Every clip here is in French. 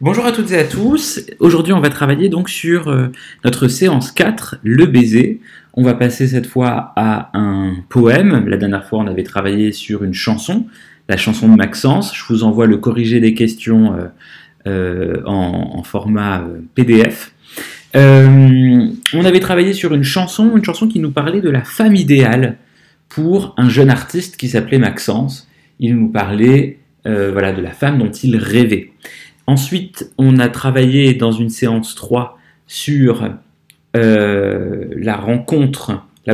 Bonjour à toutes et à tous. Aujourd'hui, on va travailler donc sur notre séance 4, le baiser. On va passer cette fois à un poème. La dernière fois, on avait travaillé sur une chanson, la chanson de Maxence. Je vous envoie le corrigé des questions en format PDF. On avait travaillé sur une chanson qui nous parlait de la femme idéale pour un jeune artiste qui s'appelait Maxence. Il nous parlait de la femme dont il rêvait. Ensuite, on a travaillé dans une séance 3 sur la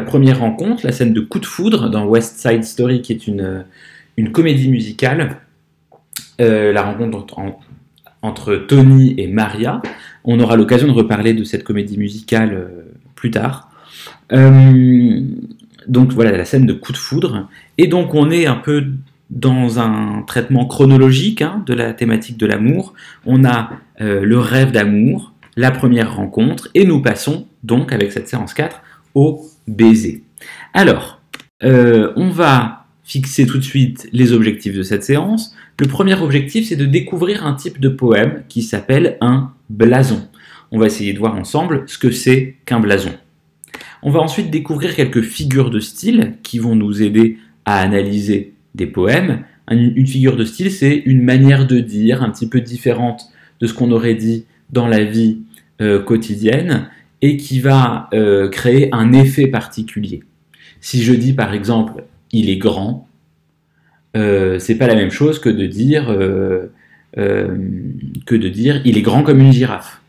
première rencontre, la scène de coup de foudre dans West Side Story, qui est une comédie musicale, la rencontre entre Tony et Maria. On aura l'occasion de reparler de cette comédie musicale plus tard. Donc voilà, la scène de coup de foudre. Et donc on est un peu dans un traitement chronologique de la thématique de l'amour. On a le rêve d'amour, la première rencontre, et nous passons donc avec cette séance 4 au baiser. Alors, on va fixer tout de suite les objectifs de cette séance. Le premier objectif, c'est de découvrir un type de poème qui s'appelle un blason. On va essayer de voir ensemble ce que c'est qu'un blason. On va ensuite découvrir quelques figures de style qui vont nous aider à analyser des poèmes. Une figure de style, c'est une manière de dire un petit peu différente de ce qu'on aurait dit dans la vie quotidienne et qui va créer un effet particulier. Si je dis par exemple « il est grand », c'est pas la même chose que de dire « il est grand comme une girafe ».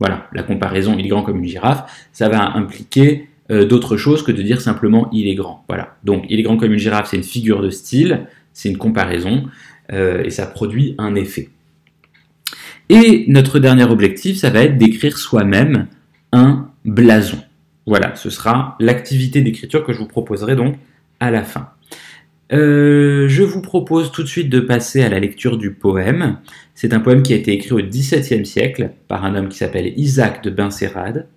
Voilà, la comparaison « il est grand comme une girafe », ça va impliquer d'autres choses que de dire simplement il est grand. Voilà. Donc il est grand comme une girafe, c'est une figure de style, c'est une comparaison, et ça produit un effet. Et notre dernier objectif, ça va être d'écrire soi-même un blason. Voilà, ce sera l'activité d'écriture que je vous proposerai donc à la fin. Je vous propose tout de suite de passer à la lecture du poème. C'est un poème qui a été écrit au XVIIe siècle par un homme qui s'appelle Isaac de Benserade.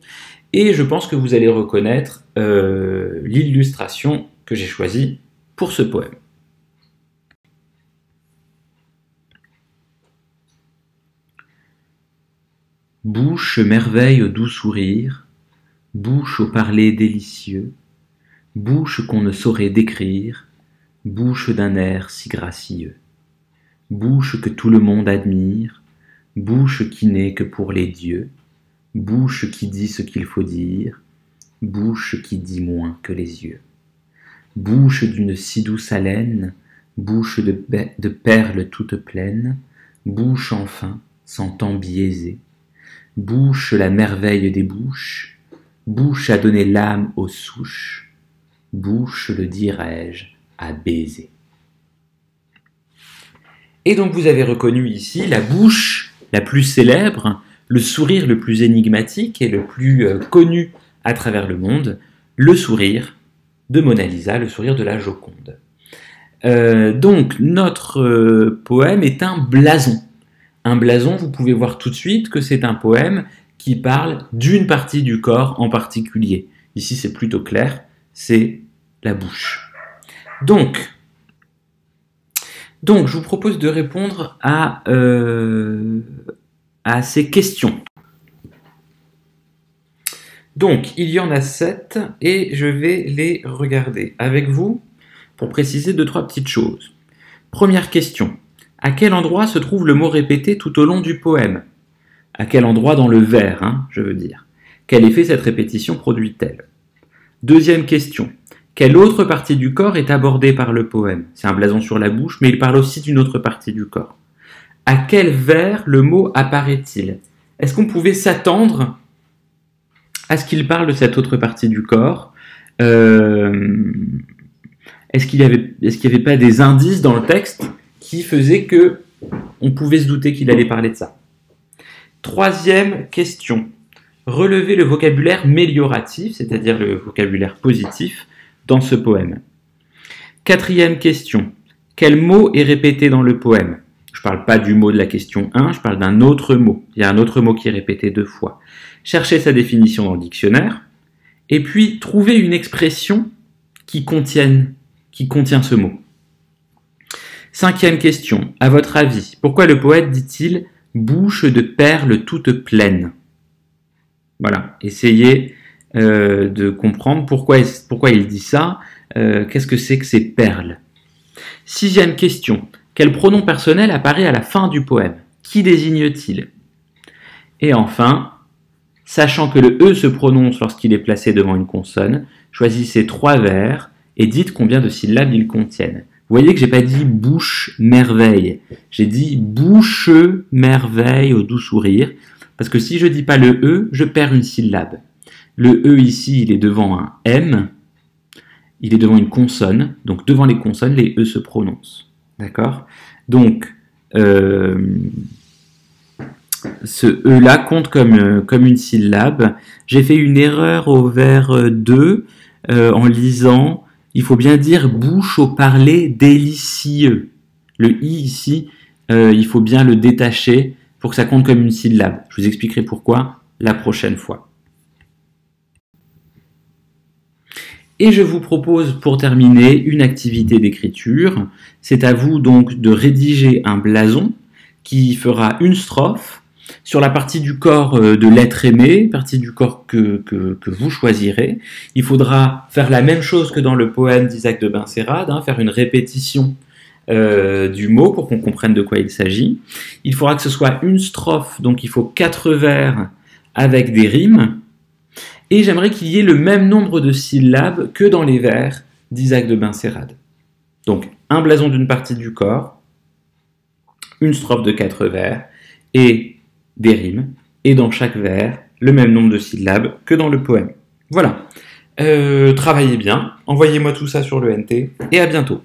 Et je pense que vous allez reconnaître l'illustration que j'ai choisie pour ce poème. Bouche merveille au doux sourire, bouche au parler délicieux, bouche qu'on ne saurait décrire, bouche d'un air si gracieux, bouche que tout le monde admire, bouche qui n'est que pour les dieux, bouche qui dit ce qu'il faut dire, bouche qui dit moins que les yeux. Bouche d'une si douce haleine, bouche de perles toutes pleines, bouche enfin, sans temps biaisé, bouche la merveille des bouches, bouche à donner l'âme aux souches, bouche le dirais-je à baiser. Et donc vous avez reconnu ici la bouche la plus célèbre, le sourire le plus énigmatique et le plus connu à travers le monde, le sourire de Mona Lisa, le sourire de la Joconde. Donc notre poème est un blason. Un blason, vous pouvez voir tout de suite que c'est un poème qui parle d'une partie du corps en particulier. Ici c'est plutôt clair, c'est la bouche. Donc je vous propose de répondre à ces questions. Donc, il y en a 7 et je vais les regarder avec vous pour préciser 2-3 petites choses. Première question. À quel endroit se trouve le mot répété tout au long du poème? À quel endroit dans le vers, je veux dire? Quel effet cette répétition produit-elle? Deuxième question. Quelle autre partie du corps est abordée par le poème? C'est un blason sur la bouche, mais il parle aussi d'une autre partie du corps. À quel vers le mot apparaît-il? Est-ce qu'on pouvait s'attendre à ce qu'il parle de cette autre partie du corps? Est-ce qu'il y avait pas des indices dans le texte qui faisaient que on pouvait se douter qu'il allait parler de ça? Troisième question. Relevez le vocabulaire mélioratif, c'est-à-dire le vocabulaire positif, dans ce poème. Quatrième question. Quel mot est répété dans le poème? Je ne parle pas du mot de la question 1, je parle d'un autre mot. Il y a un autre mot qui est répété 2 fois. Cherchez sa définition dans le dictionnaire, et puis trouvez une expression qui contient ce mot. Cinquième question. À votre avis, pourquoi le poète dit-il « bouche de perles toute pleine. Voilà, essayez de comprendre pourquoi il dit ça. Qu'est-ce que c'est que ces perles? 6e question. Quel pronom personnel apparaît à la fin du poème? Qui désigne-t-il? Et enfin, sachant que le E se prononce lorsqu'il est placé devant une consonne, choisissez 3 vers et dites combien de syllabes ils contiennent. Vous voyez que j'ai pas dit bouche merveille, j'ai dit bouche merveille au doux sourire, parce que si je dis pas le E, je perds une syllabe. Le E ici, il est devant un M, il est devant une consonne, donc devant les consonnes, les E se prononcent. D'accord? Donc, ce E-là compte comme une syllabe. J'ai fait une erreur au vers 2 en lisant, il faut bien dire bouche au parler délicieux. Le I ici, il faut bien le détacher pour que ça compte comme une syllabe. Je vous expliquerai pourquoi la prochaine fois. Et je vous propose pour terminer une activité d'écriture. C'est à vous donc de rédiger un blason qui fera une strophe sur la partie du corps de l'être aimé, partie du corps que vous choisirez. Il faudra faire la même chose que dans le poème d'Isaac de Benserade, faire une répétition du mot pour qu'on comprenne de quoi il s'agit. Il faudra que ce soit une strophe, donc il faut 4 vers avec des rimes. Et j'aimerais qu'il y ait le même nombre de syllabes que dans les vers d'Isaac de Benserade. Donc, un blason d'une partie du corps, une strophe de 4 vers, et des rimes, et dans chaque vers, le même nombre de syllabes que dans le poème. Voilà. Travaillez bien, envoyez-moi tout ça sur le NT, et à bientôt.